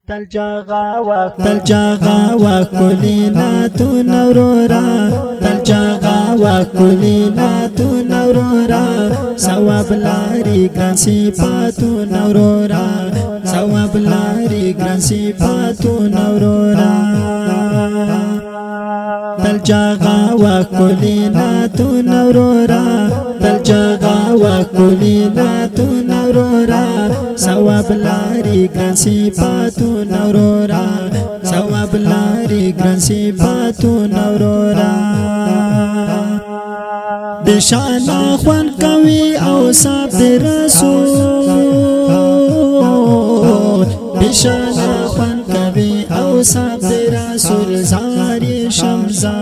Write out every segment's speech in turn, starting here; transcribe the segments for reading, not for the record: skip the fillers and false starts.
تلجاغا وكلنا تنورورا تلجاغا وكلنا تنورورا ثواب لاري ګران صفات نورورا ثواب لاري ګران صفات نورورا تلجاغا وكلنا تنورورا تلجاغا وكلنا تنورورا ثواب لاري ګران صفات نورورا ثواب لاري ګران صفات نورورا بشانا خوان کوي او صاحب رسول بشانا خوان کوي او صاحب رسول زاري شمزا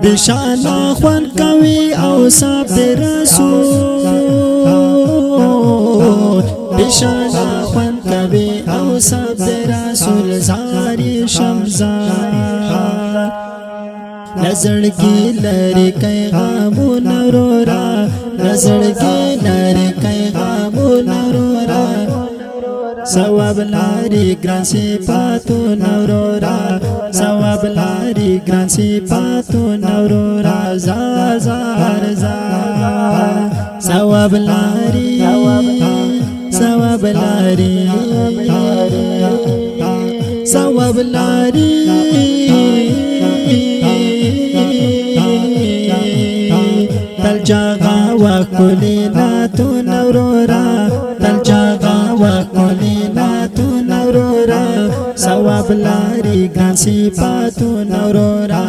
بشانا خوان کوي او صاحب رسول بشانا خوان کوي او صاحب رسول زاري شمزا نظر کی لری کئی غامو نورورا نظر کی لری کئی غامو نورورا ثواب لاری ګران صفات نورورا ثواب لاری ګران صفات نورورا زار ثواب لاری ثواب لاری ثواب لاری تلجاغا وكلنا تنورورا تلجاغا وكلنا تنورورا ثواب لاري ګران صفات نورورا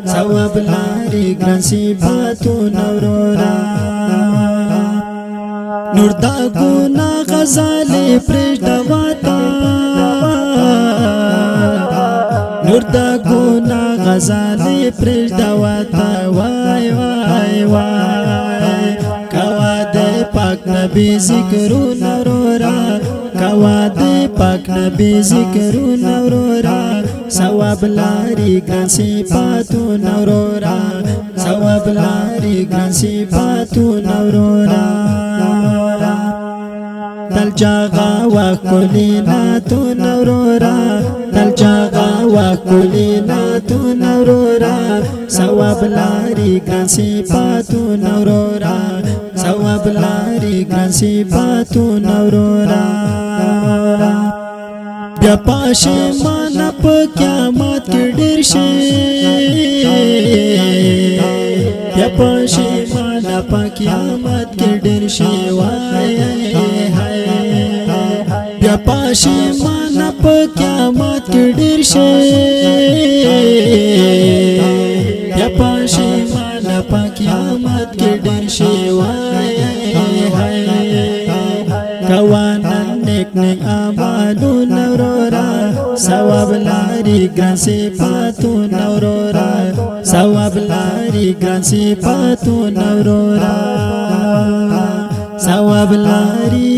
ثواب لاري ګران صفات نورورا نور دا ګنا غزالې پرېږده واتا نور دا ګنا غزالې پرېږده واتا وای وای وای کوا د پاک نبی ذکرونه ورورا کوا د پاک نبی ذکرونه ورورا ثواب لاري ګران صفاتونه ورورا ثواب لاري ګران صفاتونه ورورا تلجاغا وكلنا تنورورا تلجاغا وكلنا تنورورا ثواب لاري ګران صفاتونه ورورا ثواب لاري ګران صفاتونه ورورا بیا پښیمانه په قیامت کې ډېر شي بیا پښیمانه په قیامت کې ډېر شي وای بیا پښیمانه په قیامت کې ډېر شي بیا پښیمانه په قیامت کې ډېر شي وای کوانن نیک نیک اعمالونه ورورا ثواب لاري ګران صفاتونه ورورا ثواب لاري ګران صفاتونه ورورا ثواب لاري